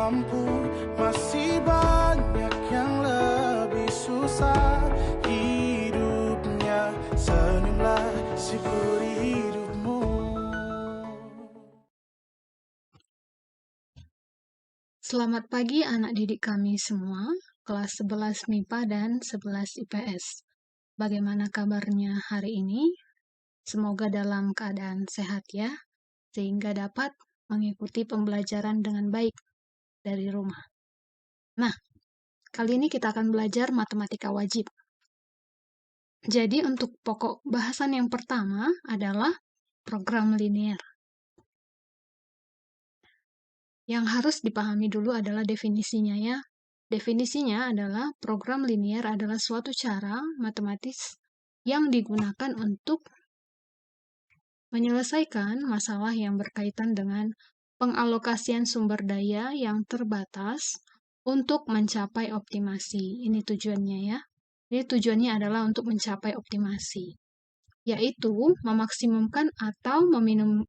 mampu, masih banyak yang lebih susah. Hidupnya senyumlah, syukuri hidupmu. Selamat pagi anak didik kami semua, kelas 11 MIPA dan 11 IPS. Bagaimana kabarnya hari ini? Semoga dalam keadaan sehat ya, sehingga dapat mengikuti pembelajaran dengan baik dari rumah. Nah, kali ini kita akan belajar matematika wajib. Jadi untuk pokok bahasan yang pertama adalah program linier. Yang harus dipahami dulu adalah definisinya ya. Definisinya adalah program linier adalah suatu cara matematis yang digunakan untuk menyelesaikan masalah yang berkaitan dengan pengalokasian sumber daya yang terbatas untuk mencapai optimasi. Ini tujuannya ya. Ini tujuannya adalah untuk mencapai optimasi, yaitu memaksimumkan atau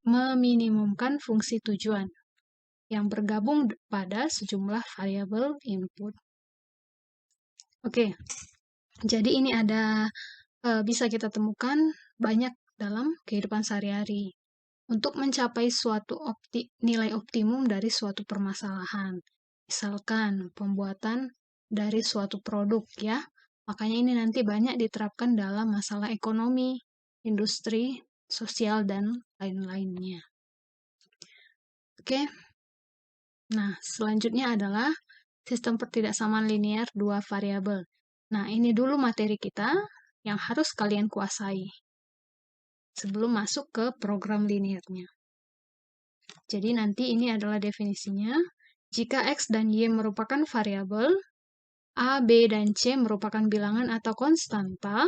meminimumkan fungsi tujuan yang bergabung pada sejumlah variabel input. Oke, jadi ini ada bisa kita temukan banyak dalam kehidupan sehari-hari untuk mencapai suatu nilai optimum dari suatu permasalahan. Misalkan pembuatan dari suatu produk ya. Makanya ini nanti banyak diterapkan dalam masalah ekonomi, industri, sosial, dan lain-lainnya. Oke. Nah, selanjutnya adalah sistem pertidaksamaan linier dua variabel. Nah, ini dulu materi kita yang harus kalian kuasai sebelum masuk ke program liniernya. Jadi nanti ini adalah definisinya. Jika X dan Y merupakan variabel, A, B, dan C merupakan bilangan atau konstanta,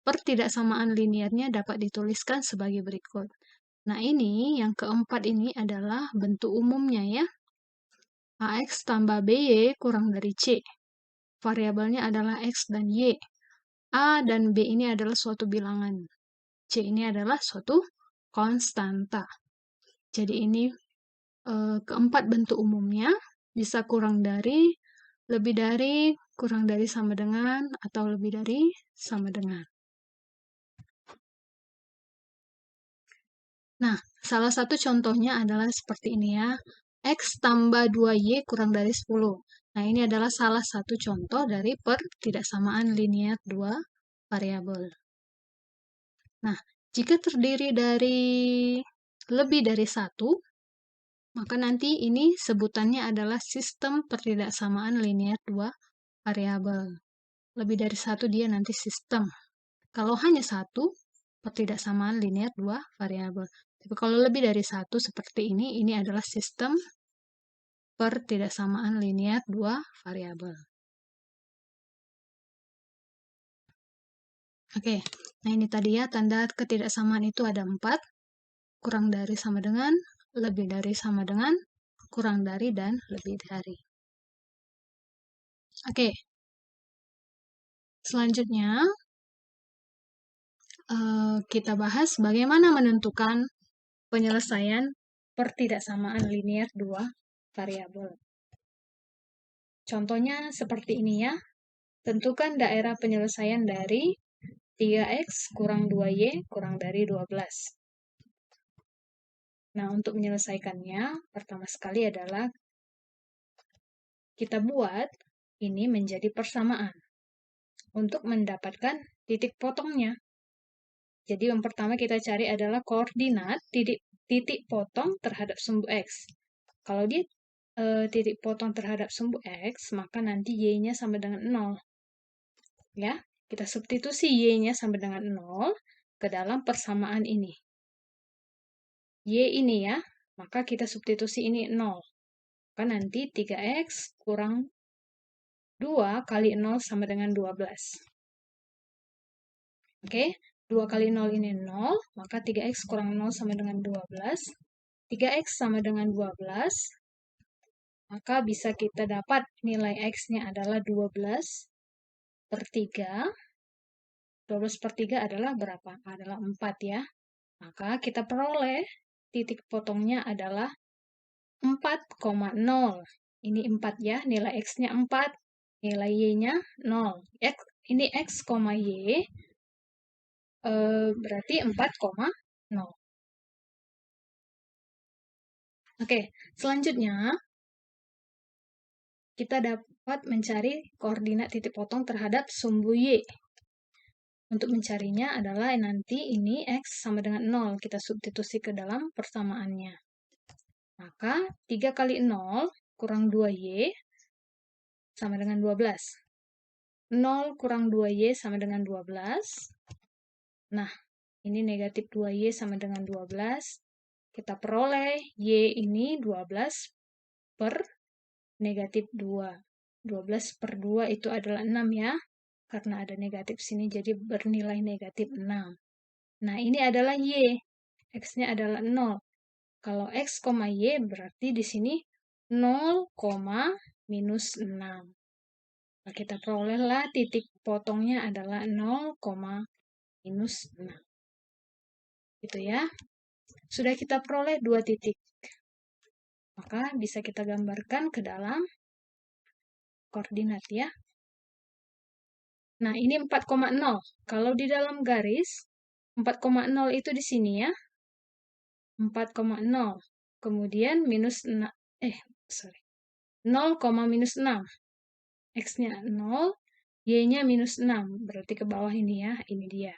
pertidaksamaan liniernya dapat dituliskan sebagai berikut. Nah, ini yang keempat ini adalah bentuk umumnya ya. AX tambah BY kurang dari C. Variabelnya adalah X dan Y. A dan B ini adalah suatu bilangan. C ini adalah suatu konstanta. Jadi ini keempat bentuk umumnya. Bisa kurang dari, lebih dari, kurang dari sama dengan, atau lebih dari sama dengan. Nah, salah satu contohnya adalah seperti ini ya. X tambah 2Y kurang dari 10. Nah, ini adalah salah satu contoh dari pertidaksamaan linier dua variabel. Nah, jika terdiri dari lebih dari satu, maka nanti ini sebutannya adalah sistem pertidaksamaan linier dua variabel. Lebih dari satu dia nanti sistem. Kalau hanya satu, pertidaksamaan linier dua variabel. Tapi kalau lebih dari satu seperti ini adalah sistem pertidaksamaan linier dua variabel. Oke, nah ini tadi ya, tanda ketidaksamaan itu ada 4, kurang dari sama dengan, lebih dari sama dengan, kurang dari, dan lebih dari. Oke, selanjutnya kita bahas bagaimana menentukan penyelesaian pertidaksamaan linier dua variabel. Contohnya seperti ini ya. Tentukan daerah penyelesaian dari 3x kurang 2y kurang dari 12. Nah, untuk menyelesaikannya, pertama sekali adalah kita buat ini menjadi persamaan untuk mendapatkan titik potongnya. Jadi yang pertama kita cari adalah koordinat titik potong terhadap sumbu X. Kalau dia titik potong terhadap sumbu X, maka nanti Y-nya sama dengan 0. Ya, kita substitusi Y-nya sama dengan 0 ke dalam persamaan ini. Y ini ya, maka kita substitusi ini 0. Maka nanti 3X kurang 2 kali 0 sama dengan 12. Oke, 2 kali 0 ini 0, maka 3X kurang 0 sama dengan 12. 3X sama dengan 12, maka bisa kita dapat nilai X-nya adalah 12 per 3. 12 per 3 adalah berapa? Adalah 4 ya. Maka kita peroleh titik potongnya adalah 4,0. Ini 4 ya, nilai X-nya 4, nilai Y-nya 0. Ini X, Y, berarti 4,0. Oke, selanjutnya kita dapat mencari koordinat titik potong terhadap sumbu Y. Untuk mencarinya adalah nanti ini X sama dengan 0. Kita substitusi ke dalam persamaannya. Maka 3 kali 0 kurang 2Y sama dengan 12. 0 kurang 2Y sama dengan 12. Nah, ini negatif 2Y sama dengan 12. Kita peroleh Y ini 12 per negatif 2. 12 per 2 itu adalah 6 ya. Karena ada negatif sini, jadi bernilai negatif 6. Nah, ini adalah Y. X-nya adalah 0. Kalau X, Y berarti di sini 0, minus 6. Nah, kita perolehlah titik potongnya adalah 0, minus 6. Gitu ya. Sudah kita peroleh 2 titik. Maka bisa kita gambarkan ke dalam koordinat ya. Nah, ini 4,0. Kalau di dalam garis, 4,0 itu di sini ya. 4,0. Kemudian minus 6. 0, minus 6. X-nya 0, Y-nya minus 6. Berarti ke bawah ini ya. Ini dia.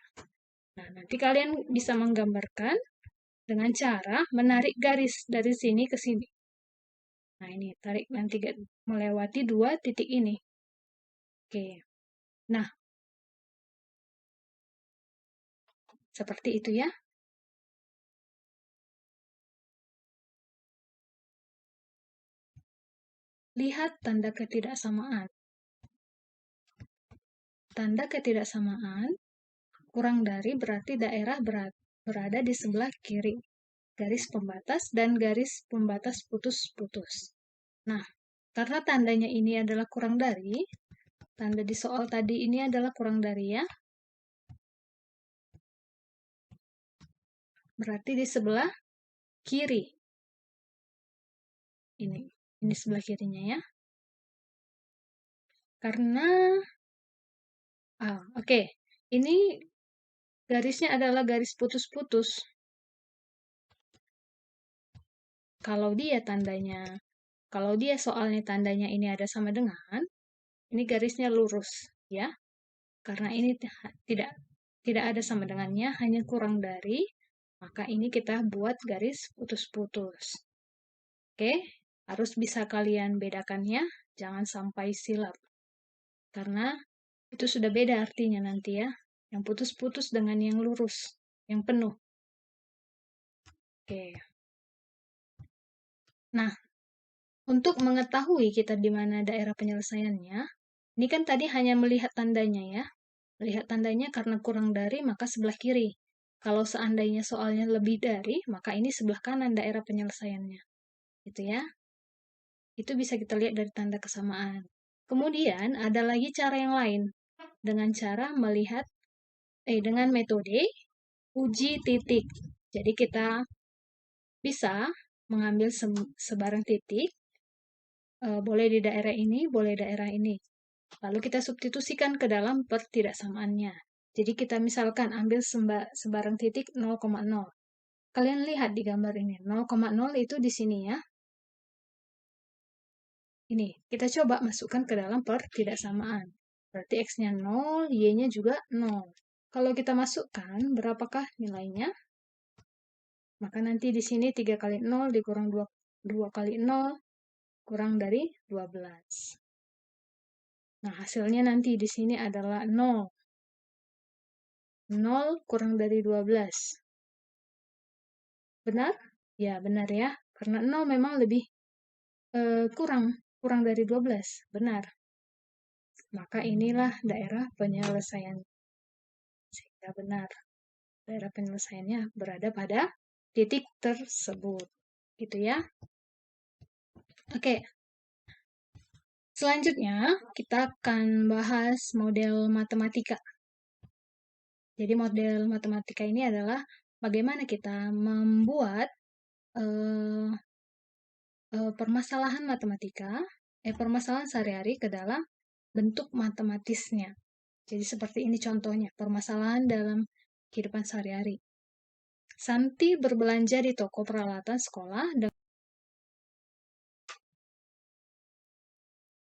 Nah, nanti kalian bisa menggambarkan dengan cara menarik garis dari sini ke sini. Nah, ini tarik nanti melewati 2 titik ini. Oke. Nah, seperti itu ya. Lihat tanda ketidaksamaan. Tanda ketidaksamaan kurang dari berarti daerah berada di sebelah kiri garis pembatas dan garis pembatas putus-putus. Nah, karena tandanya ini adalah kurang dari, tanda di soal tadi ini adalah kurang dari ya. Berarti di sebelah kiri. Ini sebelah kirinya ya. Karena oke. Ini garisnya adalah garis putus-putus. Kalau dia soalnya tandanya ini ada sama dengan, ini garisnya lurus ya. Karena ini tidak ada sama dengannya, hanya kurang dari, maka ini kita buat garis putus-putus. Oke, harus bisa kalian bedakannya, jangan sampai silap. Karena itu sudah beda artinya nanti ya. Yang putus-putus dengan yang lurus, yang penuh. Oke. Nah, untuk mengetahui kita di mana daerah penyelesaiannya, ini kan tadi hanya melihat tandanya ya. Melihat tandanya karena kurang dari, maka sebelah kiri. Kalau seandainya soalnya lebih dari, maka ini sebelah kanan daerah penyelesaiannya. Gitu ya. Itu bisa kita lihat dari tanda kesamaan. Kemudian ada lagi cara yang lain. Dengan cara melihat, dengan metode uji titik. Jadi kita bisa mengambil sebarang titik, boleh di daerah ini, boleh daerah ini. Lalu kita substitusikan ke dalam pertidaksamaannya. Jadi kita misalkan ambil sebarang titik 0,0. Kalian lihat di gambar ini, 0,0 itu di sini ya. Ini, kita coba masukkan ke dalam pertidaksamaan. Berarti X-nya 0, Y-nya juga 0. Kalau kita masukkan, berapakah nilainya? Maka nanti di sini 3 kali 0 dikurang 2 kali 0, kurang dari 12. Nah, hasilnya nanti di sini adalah 0. 0 kurang dari 12. Benar? Ya, benar ya. Karena 0 memang lebih kurang dari 12. Benar. Maka inilah daerah penyelesaian. Sehingga benar. Daerah penyelesaiannya berada pada titik tersebut. Gitu ya. Oke. Selanjutnya, kita akan bahas model matematika. Jadi model matematika ini adalah bagaimana kita membuat permasalahan matematika, permasalahan sehari-hari ke dalam bentuk matematisnya. Jadi seperti ini contohnya, permasalahan dalam kehidupan sehari-hari. Santi berbelanja di toko peralatan sekolah.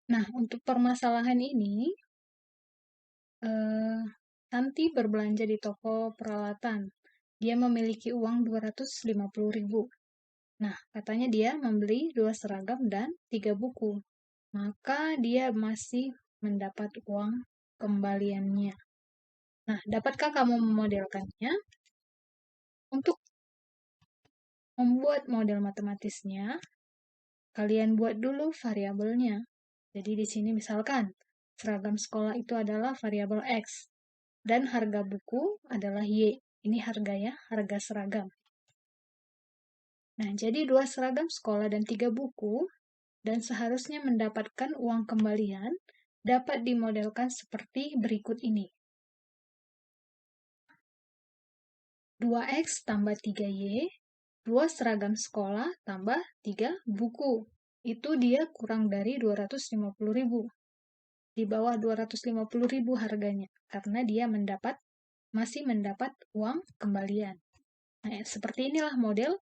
Nah, untuk permasalahan ini, Santi berbelanja di toko peralatan. Dia memiliki uang 250.000. Nah, katanya dia membeli 2 seragam dan 3 buku. Maka dia masih mendapat uang kembaliannya. Nah, dapatkah kamu memodelkannya? Untuk membuat model matematisnya, kalian buat dulu variabelnya. Jadi di sini misalkan, seragam sekolah itu adalah variabel X, dan harga buku adalah Y. Ini harga ya, harga seragam. Nah, jadi 2 seragam sekolah dan 3 buku, dan seharusnya mendapatkan uang kembalian, dapat dimodelkan seperti berikut ini. 2X tambah 3Y, 2 seragam sekolah tambah 3 buku. Itu dia kurang dari 250.000. Di bawah 250.000 harganya, karena dia masih mendapat uang kembalian. Nah, seperti inilah model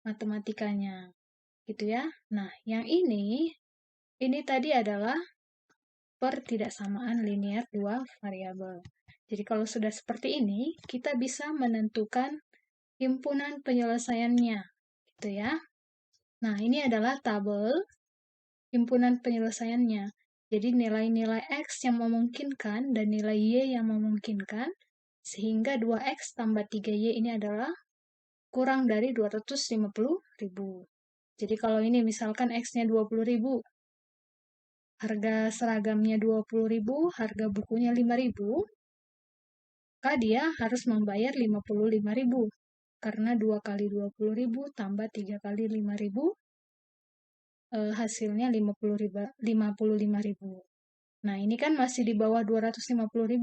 matematikanya. Gitu ya. Nah, yang ini tadi adalah pertidaksamaan linear 2 variabel. Jadi kalau sudah seperti ini, kita bisa menentukan himpunan penyelesaiannya, gitu ya. Nah, ini adalah tabel himpunan penyelesaiannya. Jadi nilai-nilai X yang memungkinkan dan nilai Y yang memungkinkan, sehingga 2X tambah 3Y ini adalah kurang dari 250.000. Jadi kalau ini misalkan X-nya 20.000, harga seragamnya 20.000, harga bukunya 5.000, maka dia harus membayar 55.000. Karena 2 kali 20.000 tambah 3 kali 5.000, hasilnya 55.000. Nah, ini kan masih di bawah 250.000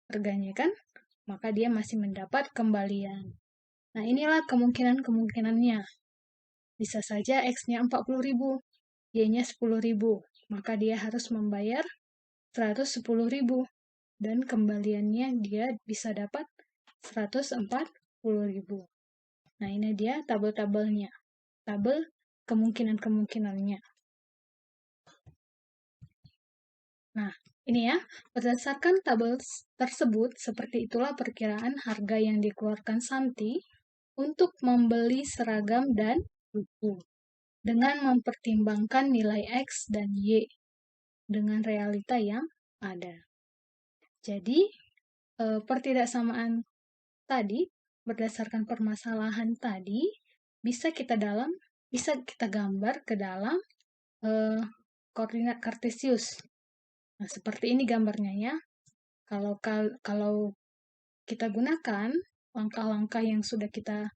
harganya kan? Maka dia masih mendapat kembalian. Nah, inilah kemungkinan-kemungkinannya. Bisa saja X-nya 40.000, Y-nya 10.000. Maka dia harus membayar 110.000. Dan kembaliannya dia bisa dapat 140.000. Nah, ini dia tabel-tabelnya. Tabel kemungkinan-kemungkinannya. Nah, ini ya, berdasarkan tabel tersebut, seperti itulah perkiraan harga yang dikeluarkan Santi untuk membeli seragam dan buku, dengan mempertimbangkan nilai X dan Y, dengan realita yang ada. Jadi, pertidaksamaan tadi, berdasarkan permasalahan tadi, bisa kita gambar ke dalam koordinat kartesius. Nah, seperti ini gambarnya ya. Kalau kita gunakan langkah-langkah yang sudah kita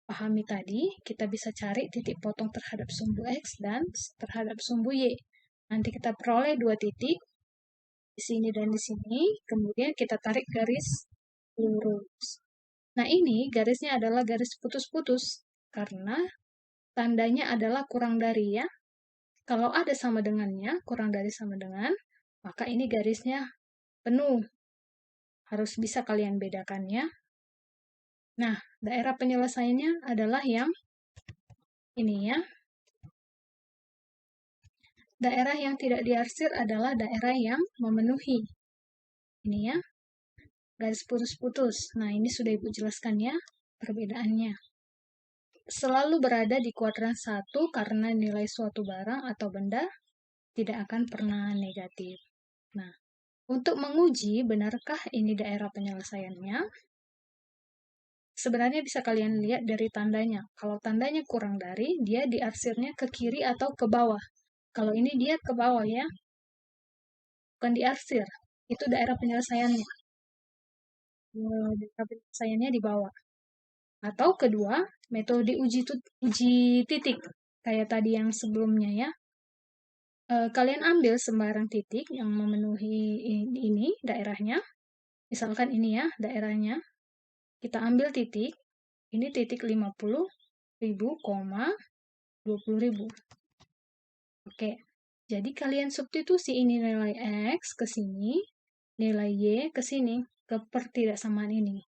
pahami tadi, kita bisa cari titik potong terhadap sumbu X dan terhadap sumbu Y. Nanti kita peroleh 2 titik, di sini dan di sini, kemudian kita tarik garis lurus. Nah, ini garisnya adalah garis putus-putus, karena tandanya adalah kurang dari ya. Kalau ada sama dengannya, kurang dari sama dengan, maka ini garisnya penuh. Harus bisa kalian bedakannya. Nah, daerah penyelesaiannya adalah yang ini ya. Daerah yang tidak diarsir adalah daerah yang memenuhi. Ini ya, garis putus-putus. Nah, ini sudah Ibu jelaskan ya, perbedaannya. Selalu berada di kuadran 1 karena nilai suatu barang atau benda tidak akan pernah negatif. Nah, untuk menguji benarkah ini daerah penyelesaiannya, sebenarnya bisa kalian lihat dari tandanya. Kalau tandanya kurang dari, dia diarsirnya ke kiri atau ke bawah. Kalau ini dia ke bawah ya, bukan diarsir. Itu daerah penyelesaiannya. Daerah penyelesaiannya di bawah. Atau kedua, metode uji titik. Kayak tadi yang sebelumnya ya. Kalian ambil sembarang titik yang memenuhi ini daerahnya. Misalkan ini ya daerahnya. Kita ambil titik. Ini titik 50.000, 20.000. Oke, jadi kalian substitusi ini nilai X ke sini, nilai Y ke sini, ke pertidaksamaan ini.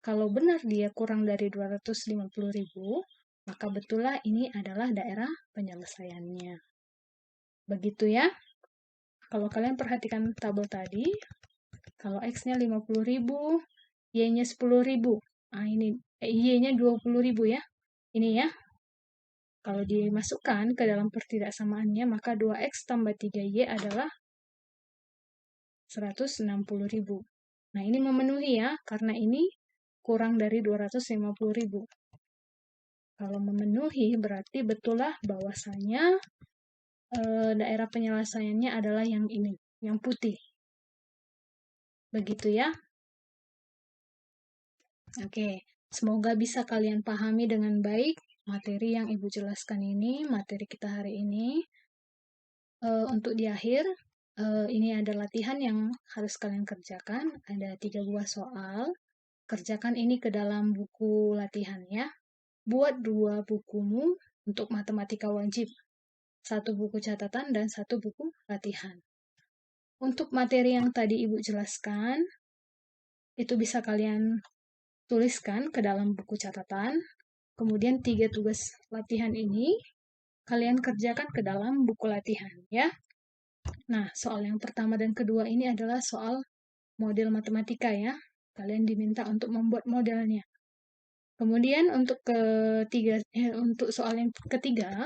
Kalau benar dia kurang dari 250.000, maka betullah ini adalah daerah penyelesaiannya. Begitu ya. Kalau kalian perhatikan tabel tadi, kalau X-nya 50.000, Y-nya 10.000. Nah, ini Y-nya 20.000 ya. Ini ya. Kalau dimasukkan ke dalam pertidaksamaannya, maka 2X tambah 3Y adalah 160.000. Nah, ini memenuhi ya, karena ini kurang dari 250.000. Kalau memenuhi, berarti betullah bahwasanya daerah penyelesaiannya adalah yang ini, yang putih. Begitu ya. Oke, semoga bisa kalian pahami dengan baik materi yang Ibu jelaskan ini, materi kita hari ini. Untuk di akhir, ini ada latihan yang harus kalian kerjakan. Ada 3 buah soal. Kerjakan ini ke dalam buku latihan ya. Buat 2 bukumu untuk matematika wajib. 1 buku catatan dan 1 buku latihan. Untuk materi yang tadi Ibu jelaskan, itu bisa kalian tuliskan ke dalam buku catatan. Kemudian 3 tugas latihan ini kalian kerjakan ke dalam buku latihan ya. Nah, soal yang pertama dan kedua ini adalah soal model matematika ya. Kalian diminta untuk membuat modelnya. Kemudian untuk untuk soal yang ketiga,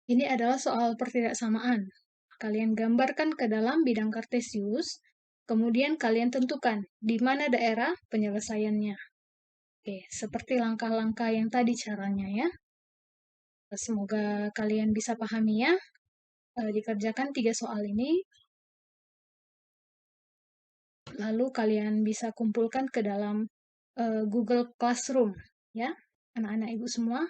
ini adalah soal pertidaksamaan. Kalian gambarkan ke dalam bidang kartesius, kemudian kalian tentukan di mana daerah penyelesaiannya. Oke, seperti langkah-langkah yang tadi caranya ya. Semoga kalian bisa pahami ya. Dikerjakan 3 soal ini, lalu kalian bisa kumpulkan ke dalam Google Classroom ya, anak-anak Ibu semua.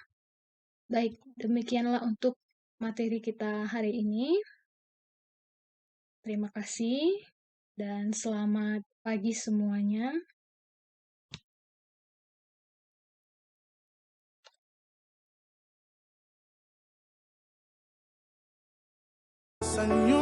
Baik, demikianlah untuk materi kita hari ini. Terima kasih dan selamat pagi semuanya. Senyum